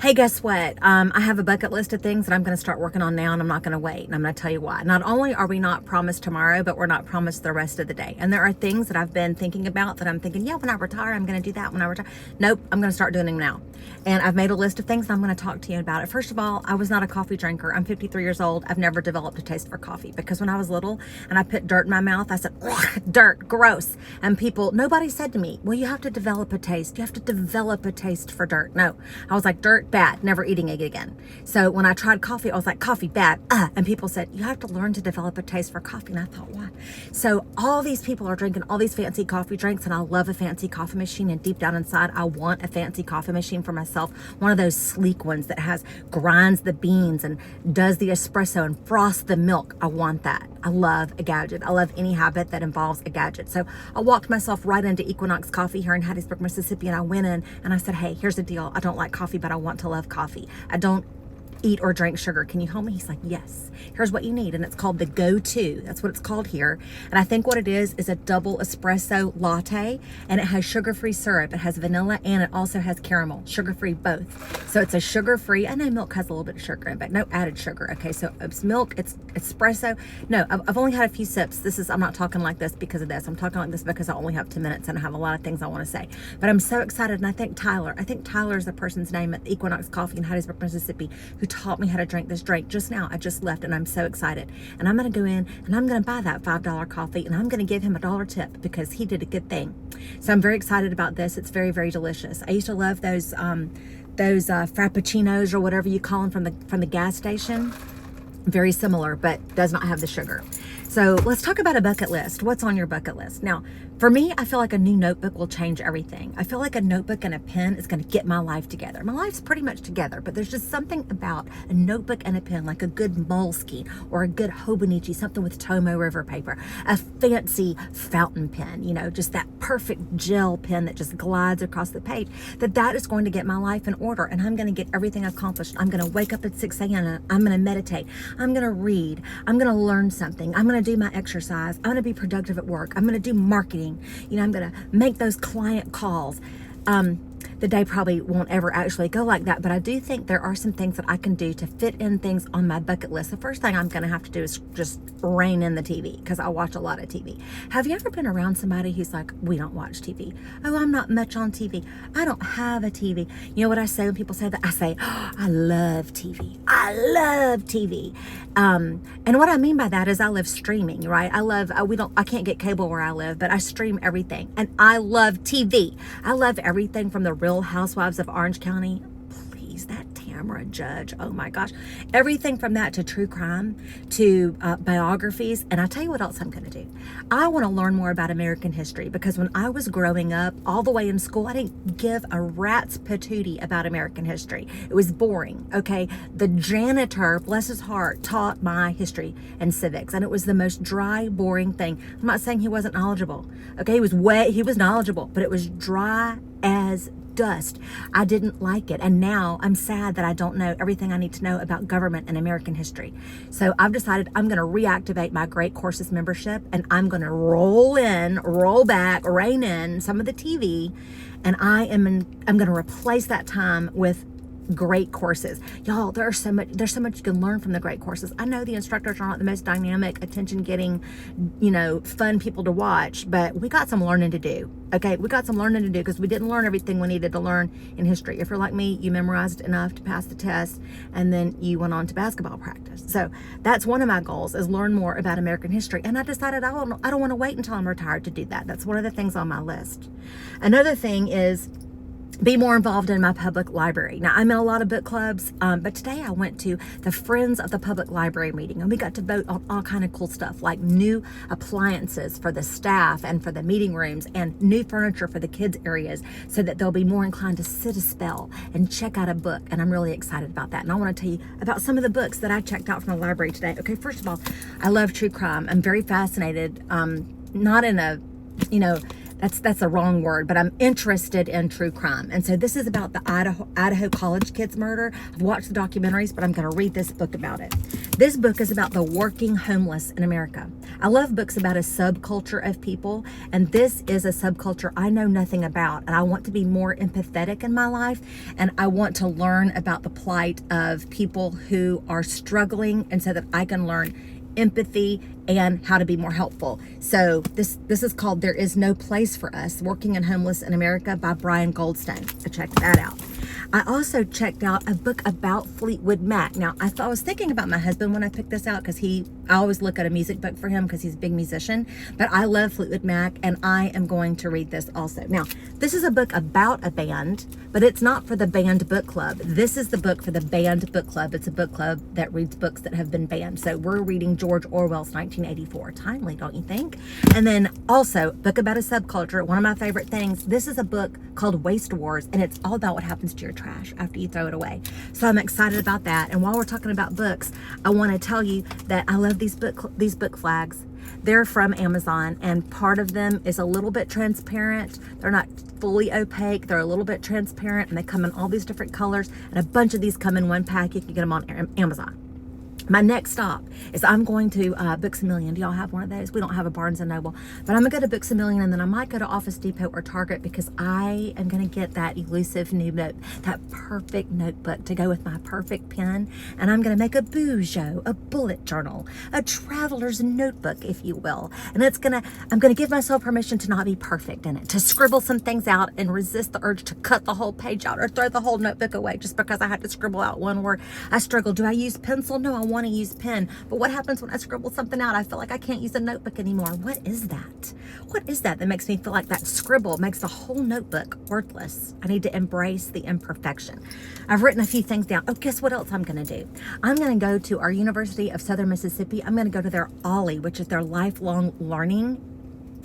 Hey, guess what? I have a bucket list of things that I'm going to start working on now, and I'm not going to wait. And I'm going to tell you why. Not only are we not promised tomorrow, but we're not promised the rest of the day. And there are things that I've been thinking about that I'm thinking, yeah, when I retire, I'm going to do that when I retire. Nope, I'm going to start doing them now. And I've made a list of things, and I'm going to talk to you about it. First of all, I was not a coffee drinker. I'm 53 years old. I've never developed a taste for coffee because when I was little and I put dirt in my mouth, I said, ugh, dirt, gross. And nobody said to me, well, you have to develop a taste. You have to develop a taste for dirt. No, I was like, dirt, bad, never eating it again. So when I tried coffee, I was like, coffee, bad. And people said, you have to learn to develop a taste for coffee. And I thought, why? So all these people are drinking all these fancy coffee drinks, and I love a fancy coffee machine. And deep down inside, I want a fancy coffee machine for myself. One of those sleek ones that grinds the beans and does the espresso and frosts the milk. I want that. I love a gadget. I love any habit that involves a gadget. So I walked myself right into Equinox Coffee here in Hattiesburg, Mississippi, and I went in and I said, hey, here's the deal. I don't like coffee, but I want to love coffee. I don't eat or drink sugar. Can you help me? He's like, yes. Here's what you need. And it's called the Go-To. That's what it's called here. And I think what it is a double espresso latte, and it has sugar-free syrup. It has vanilla, and it also has caramel, sugar-free both. So it's a sugar-free, I know milk has a little bit of sugar in it, but no added sugar. Okay. So it's milk, it's espresso. No, I've only had a few sips. I'm not talking like this because of this. I'm talking like this because I only have 10 minutes and I have a lot of things I want to say, but I'm so excited. And I think Tyler is the person's name at Equinox Coffee in Hattiesburg, Mississippi, who taught me how to drink this drink just now. I just left and I'm so excited. And I'm going to go in and I'm going to buy that $5 coffee, and I'm going to give him $1 tip because he did a good thing. So I'm very excited about this. It's very, very delicious. I used to love those frappuccinos or whatever you call them from the gas station. Very similar, but does not have the sugar. So let's talk about a bucket list. What's on your bucket list? Now, for me, I feel like a new notebook will change everything. I feel like a notebook and a pen is going to get my life together. My life's pretty much together, but there's just something about a notebook and a pen, like a good Moleskine or a good Hobonichi, something with Tomo River paper, a fancy fountain pen, just that perfect gel pen that just glides across the page, that is going to get my life in order, and I'm going to get everything accomplished. I'm going to wake up at 6 a.m. and I'm going to meditate. I'm going to read. I'm going to learn something. I'm going to do my exercise. I'm going to be productive at work. I'm going to do marketing. I'm going to make those client calls. The day probably won't ever actually go like that, but I do think there are some things that I can do to fit in things on my bucket list. The first thing I'm going to have to do is just rein in the TV, because I watch a lot of TV. Have you ever been around somebody who's like, we don't watch TV? Oh, I'm not much on TV. I don't have a TV. You know what I say when people say that? I say, oh, I love TV. I love TV. And what I mean by that is I love streaming, right? I can't get cable where I live, but I stream everything. And I love TV. I love everything from the Real Housewives of Orange County. Please, that Tamara Judge. Oh my gosh. Everything from that to true crime to biographies. And I'll tell you what else I'm going to do. I want to learn more about American history, because when I was growing up all the way in school, I didn't give a rat's patootie about American history. It was boring. Okay. The janitor, bless his heart, taught my history and civics, and it was the most dry, boring thing. I'm not saying he wasn't knowledgeable. Okay. He was knowledgeable, but it was dry as dust. I didn't like it. And now I'm sad that I don't know everything I need to know about government and American history. So I've decided I'm going to reactivate my Great Courses membership, and I'm going to roll back, rein in some of the TV. And I'm going to replace that time with Great Courses. Y'all, there's so much you can learn from the Great Courses. I know the instructors are not the most dynamic, attention getting, fun people to watch, but we got some learning to do. Okay, we got some learning to do, because we didn't learn everything we needed to learn in history. If you're like me, you memorized enough to pass the test, and then you went on to basketball practice. So that's one of my goals, is learn more about American history. And I decided I don't want to wait until I'm retired to do that. That's one of the things on my list. Another thing is be more involved in my public library. Now, I'm in a lot of book clubs, but today I went to the Friends of the Public Library meeting, and we got to vote on all kind of cool stuff, like new appliances for the staff and for the meeting rooms, and new furniture for the kids areas, so that they'll be more inclined to sit a spell and check out a book. And I'm really excited about that. And I want to tell you about some of the books that I checked out from the library today. Okay, first of all, I love true crime. I'm very fascinated, not in a, that's a wrong word, but I'm interested in true crime. And so this is about the Idaho college kids murder. I've watched the documentaries, but I'm going to read this book about it. This book is about the working homeless in America. I love books about a subculture of people, and this is a subculture I know nothing about, and I want to be more empathetic in my life, and I want to learn about the plight of people who are struggling, and so that I can learn empathy and how to be more helpful. So this is called There Is No Place for Us, Working and Homeless in America by Brian Goldstein. So check that out. I also checked out a book about Fleetwood Mac. Now, I was thinking about my husband when I picked this out, because I always look at a music book for him because he's a big musician, but I love Fleetwood Mac, and I am going to read this also. Now, this is a book about a band, but it's not for the banned book club. This is the book for the banned book club. It's a book club that reads books that have been banned. So we're reading George Orwell's 1984. Timely, don't you think? And then also, book about a subculture, one of my favorite things. This is a book called Waste Wars, and it's all about what happens to your trash after you throw it away. So I'm excited about that. And while we're talking about books, I want to tell you that I love these book flags. They're from Amazon, and part of them is a little bit transparent. They're not fully opaque. They're a little bit transparent, and they come in all these different colors, and a bunch of these come in one pack. You can get them on Amazon. My next stop is I'm going to Books A Million. Do y'all have one of those? We don't have a Barnes & Noble, but I'm going to go to Books A Million, and then I might go to Office Depot or Target, because I am going to get that elusive new note, that perfect notebook to go with my perfect pen, and I'm going to make a Bujo, a bullet journal, a traveler's notebook, if you will, and I'm going to give myself permission to not be perfect in it, to scribble some things out and resist the urge to cut the whole page out or throw the whole notebook away just because I had to scribble out one word. I struggle. Do I use pencil? No, I want to use pen. But what happens when I scribble something out? I feel like I can't use a notebook anymore. What is that? What is that makes me feel like that scribble makes the whole notebook worthless? I need to embrace the imperfection. I've written a few things down. Oh, guess what else I'm going to do? I'm going to go to our University of Southern Mississippi. I'm going to go to their OLLI, which is their lifelong learning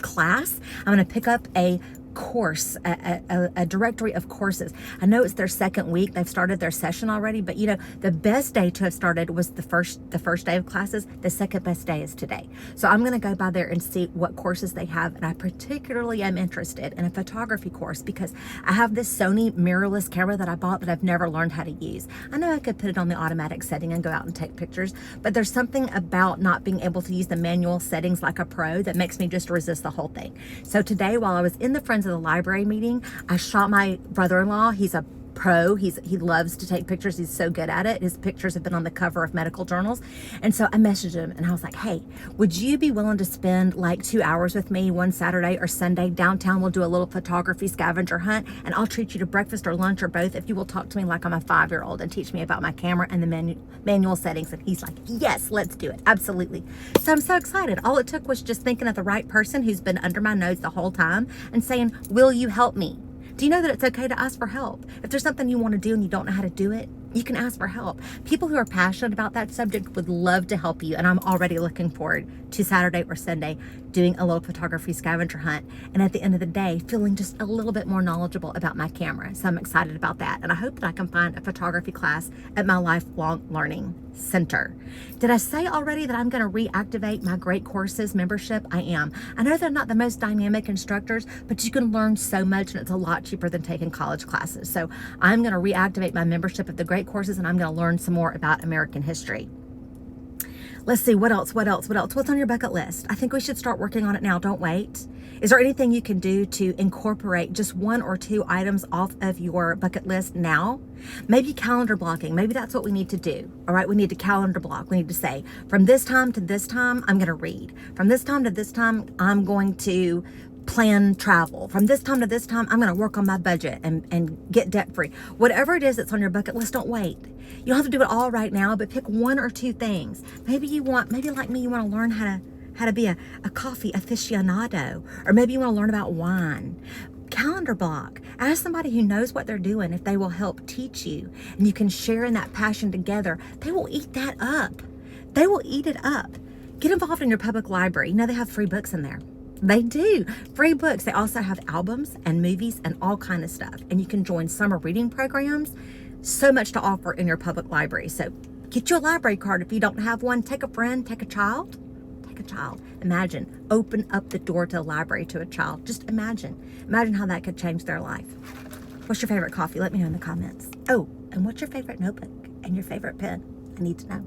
class. I'm going to pick up a course, a directory of courses. I know it's their second week. They've started their session already, but you know, the best day to have started was the first day of classes. The second best day is today. So I'm going to go by there and see what courses they have. And I particularly am interested in a photography course, because I have this Sony mirrorless camera that I bought that I've never learned how to use. I know I could put it on the automatic setting and go out and take pictures, but there's something about not being able to use the manual settings like a pro that makes me just resist the whole thing. So today, while I was in the Friends of the Library meeting, I shot my brother-in-law. He's a pro. He loves to take pictures. He's so good at it. His pictures have been on the cover of medical journals. And so I messaged him and I was like, hey, would you be willing to spend like 2 hours with me one Saturday or Sunday downtown? We'll do a little photography scavenger hunt, and I'll treat you to breakfast or lunch or both if you will talk to me like I'm a 5-year-old and teach me about my camera and the manual settings. And he's like, yes, let's do it. Absolutely. So I'm so excited. All it took was just thinking of the right person who's been under my nose the whole time and saying, will you help me? Do you know that it's okay to ask for help? If there's something you want to do and you don't know how to do it, you can ask for help. People who are passionate about that subject would love to help you, and I'm already looking forward to Saturday or Sunday doing a little photography scavenger hunt, and at the end of the day feeling just a little bit more knowledgeable about my camera. So I'm excited about that, and I hope that I can find a photography class at my lifelong learning center. Did I say already that I'm going to reactivate my Great Courses membership? I am. I know they're not the most dynamic instructors, but you can learn so much, and it's a lot cheaper than taking college classes. So I'm going to reactivate my membership of the Great Courses, and I'm going to learn some more about American history. Let's see, what else? What's on your bucket list? I think we should start working on it now. Don't wait. Is there anything you can do to incorporate just 1 or 2 items off of your bucket list now? Maybe calendar blocking. Maybe that's what we need to do. All right, we need to calendar block. We need to say, from this time to this time, I'm going to read. From this time to this time, I'm going to plan travel. From this time to this time, I'm going to work on my budget and get debt free. Whatever it is that's on your bucket list, don't wait. You don't have to do it all right now, but pick 1 or 2 things. Maybe like me, you want to learn how to be a coffee aficionado, or maybe you want to learn about wine. Calendar block. Ask somebody who knows what they're doing if they will help teach you, and you can share in that passion together. They will eat that up. They will eat it up. Get involved in your public library. You know, they have free books in there. They do. Free books. They also have albums and movies and all kind of stuff. And you can join summer reading programs. So much to offer in your public library. So get you a library card. If you don't have one, take a friend, take a child. like a child. Imagine, open up the door to a library to a child. Just imagine how that could change their life. What's your favorite coffee? Let me know in the comments. Oh, and what's your favorite notebook and your favorite pen? I need to know.